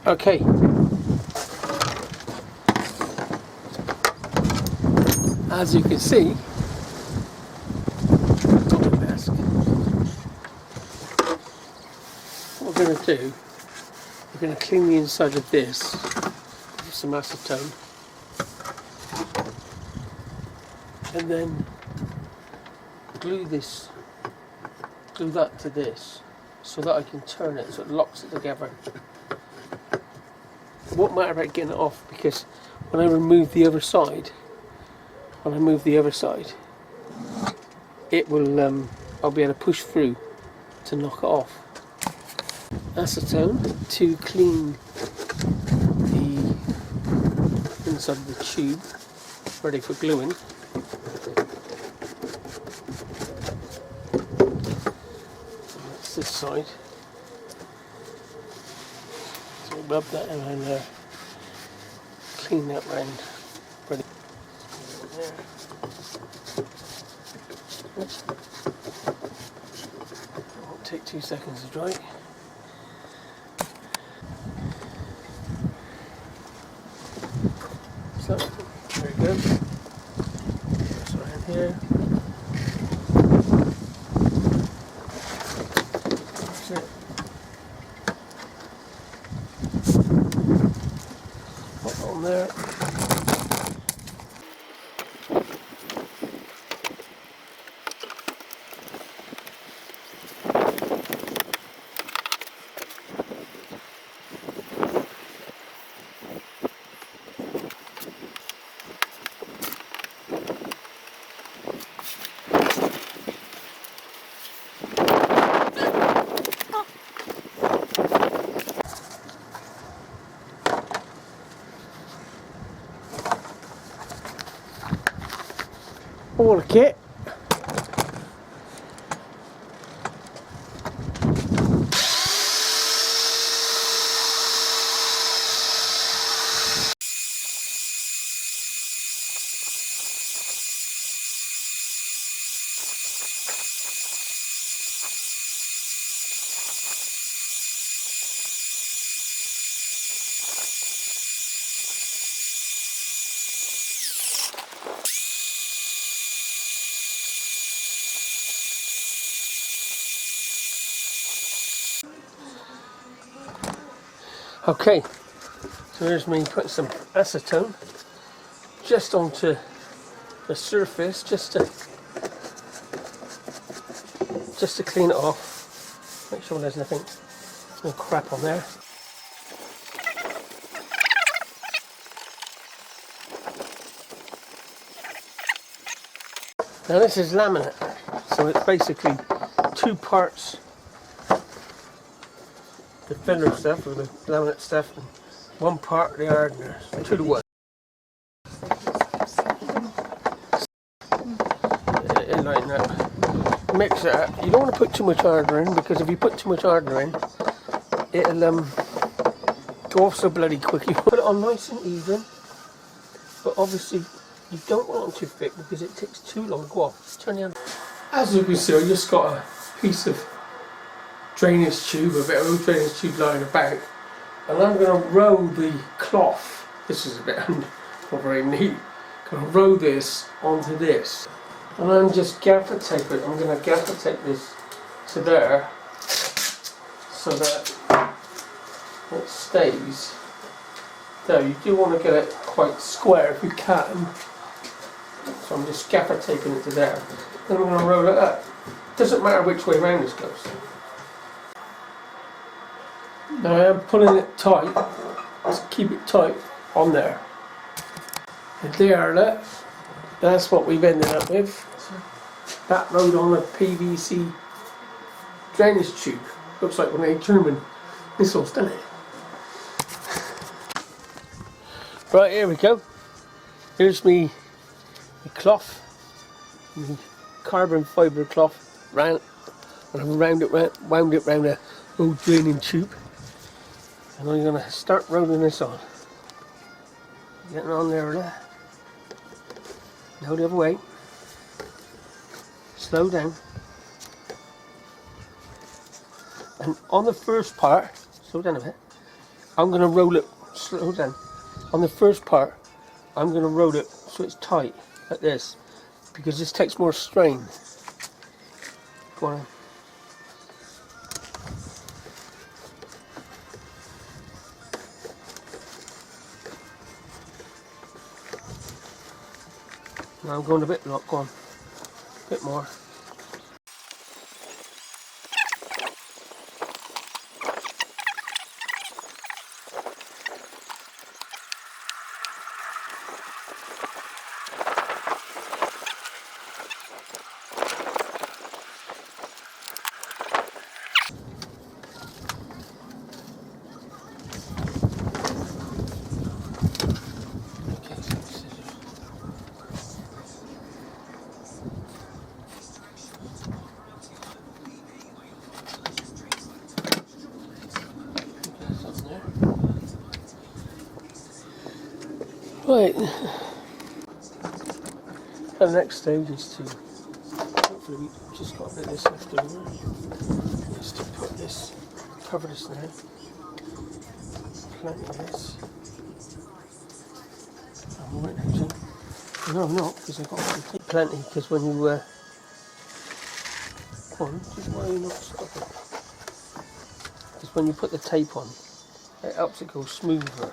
Okay. As you can see, what we're going to do, we're going to clean the inside of this with some acetone, and then glue that to this so that I can turn it so it locks it together. It won't matter about getting it off, because when I remove the other side, it will I'll be able to push through to knock it off. Acetone to clean the inside of the tube, ready for gluing. That's this side. So rub that around there, clean that round, ready. There. It'll take 2 seconds to dry. So, there we go. That's around here. That's it. Put it on there. All the kit. Okay, so here's me putting some acetone just onto the surface, just to clean it off. Make sure there's nothing, no crap on there. Now this is laminate, so it's basically 2 parts the filler stuff, or the laminate stuff, and 1 part the hardener, 2 to 1. Like that. Mix it up. You don't want to put too much hardener in, because if you put too much hardener in, it'll go off so bloody quickly. Put it on nice and even, but obviously you don't want it too thick because it takes too long to go off. Turn the hand. As you can see, I just got a piece of drainage tube, a bit of old drainage tube lying about, and I'm going to roll the cloth. This is a bit not very neat. Going to roll this onto this, and I'm just gaffer tape it. I'm going to gaffer tape this to there so that it stays there. You do want to get it quite square if you can, so I'm just gaffer taping it to there. Then I'm going to roll it up. Doesn't matter which way around this goes. Now I am pulling it tight, just keep it tight on there. And there, that's what we've ended up with. That rode on a PVC drainage tube. Looks like one of the German missiles, doesn't it? Right, here we go. Here's me cloth, me carbon fibre cloth, and I've wound it round a old draining tube. And I'm going to start rolling this on. Getting on there. Now the other way. Slow down. And on the first part, slow down a bit. I'm going to roll it, slow down, on the first part. I'm going to roll it so it's tight, like this, because this takes more strain. Go on. Now I'm going a bit lock on, a bit more. Right, the next stage is to, hopefully we've just got a bit of this left over, is to put this, cover this now, plenty of this. I'm right actually. No, I'm not, because I've got some tape. Plenty, because when you, go on, why are you not stopping? Because when you put the tape on, it helps it go smoother.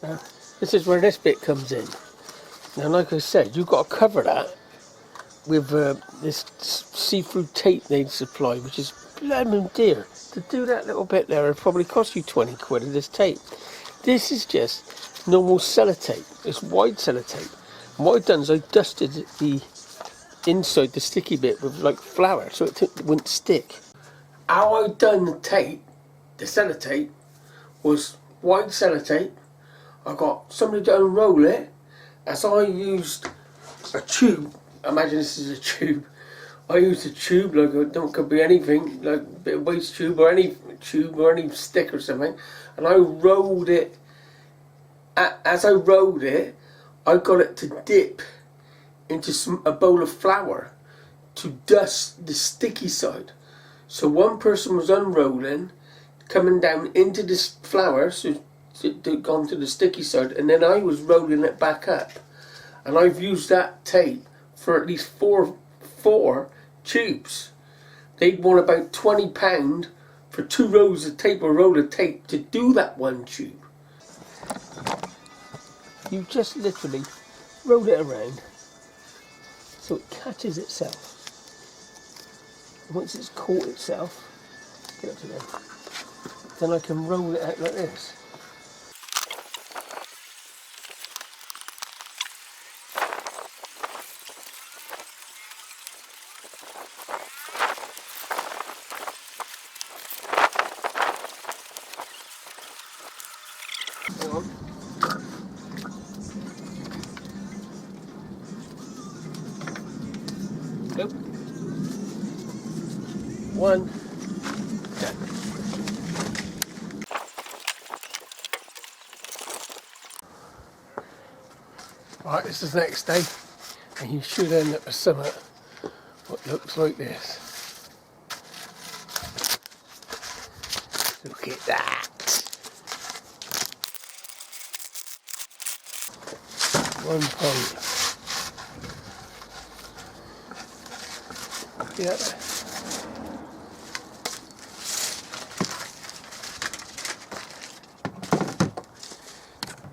Now, this is where this bit comes in. Now, like I said, you've got to cover that with this see-through tape they supply, which is blooming dear. To do that little bit there, it probably cost you 20 quid of this tape. This is just normal sellotape. It's white sellotape. And what I've done is I dusted the inside, the sticky bit, with like flour, so it wouldn't stick. How I done the tape, the sellotape, was white sellotape. I got somebody to unroll it, as I used a tube. Imagine this is a tube. I used a tube, like it could be anything, like a bit of waste tube or any stick or something, and I rolled it. As I rolled it, I got it to dip into a bowl of flour to dust the sticky side. So one person was unrolling, coming down into this flour, so it gone to the sticky side, and then I was rolling it back up. And I've used that tape for at least four tubes. They'd want about £20 for 2 rows of tape or roll of tape to do that one tube. You just literally roll it around so it catches itself. And once it's caught itself, get up to there, then I can roll it out like this. Hang on. Go. 1. Done. Right, this is the next day, and you should end up with something what looks like this. Look at that. One point. Yeah.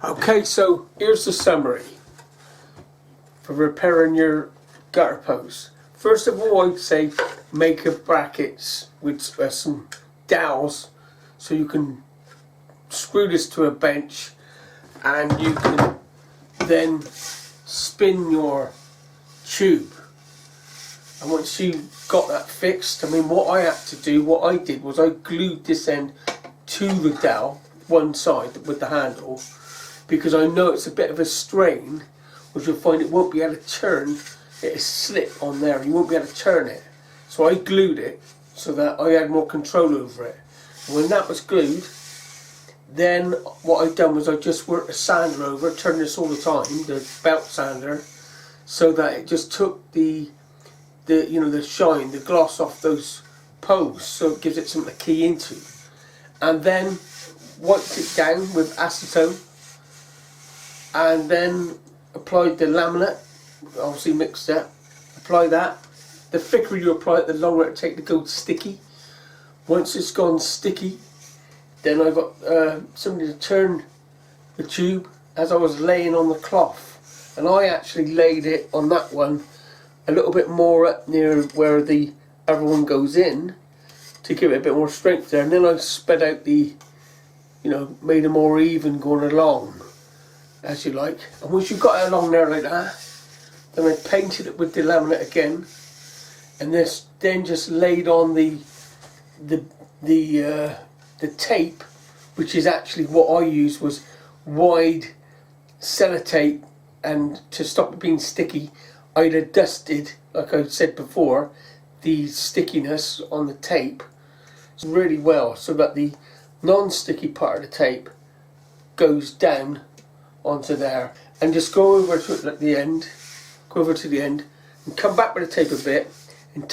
Okay, so here's the summary for repairing your gutter posts. First of all, I'd say make a brackets with some dowels, so you can screw this to a bench, and you can then spin your tube. And once you got that fixed, I mean, what I did was I glued this end to the dowel, one side with the handle, because I know it's a bit of a strain, which you'll find it won't be able to turn. It'll slip on there, you won't be able to turn it. So I glued it so that I had more control over it. And when that was glued, then what I've done was I just worked a sander over, turn this all the time, the belt sander, so that it just took the the shine, the gloss off those posts, so it gives it something to key into. And then wiped it down with acetone, and then applied the laminate. Obviously mixed that. Apply that. The thicker you apply it, the longer it takes to go sticky. Once it's gone sticky, then I got somebody to turn the tube as I was laying on the cloth, and I actually laid it on that one a little bit more up near where the other one goes in to give it a bit more strength there, and then I sped out the, made it more even going along, as you like. And once you've got it along there like that, then I painted it with the laminate again, and this then just laid on the tape, which is actually what I used was wide sellotape, and to stop it being sticky I'd have dusted, like I said before, the stickiness on the tape really well so that the non-sticky part of the tape goes down onto there. And just go over to it at the end, go over to the end and come back with the tape a bit and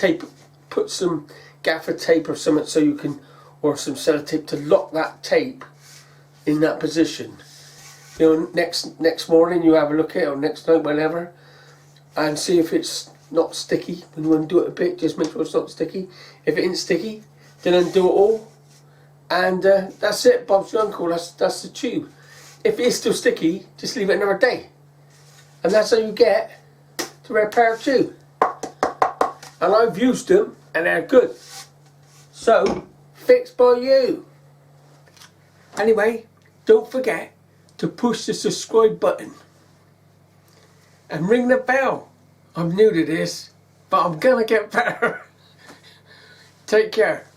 put some gaffer tape or something so you can, or some sellotape to lock that tape in that position. Next morning you have a look at it, or next night, whenever, and see if it's not sticky. When you undo it a bit, just make sure it's not sticky. If it ain't sticky, then undo it all, and that's it. Bob's your uncle. That's the tube. If it is still sticky, just leave it another day, and that's how you get to repair a tube. And I've used them, and they're good. So, fixed by you. Anyway, don't forget to push the subscribe button and ring the bell. I'm new to this, but I'm gonna get better. Take care.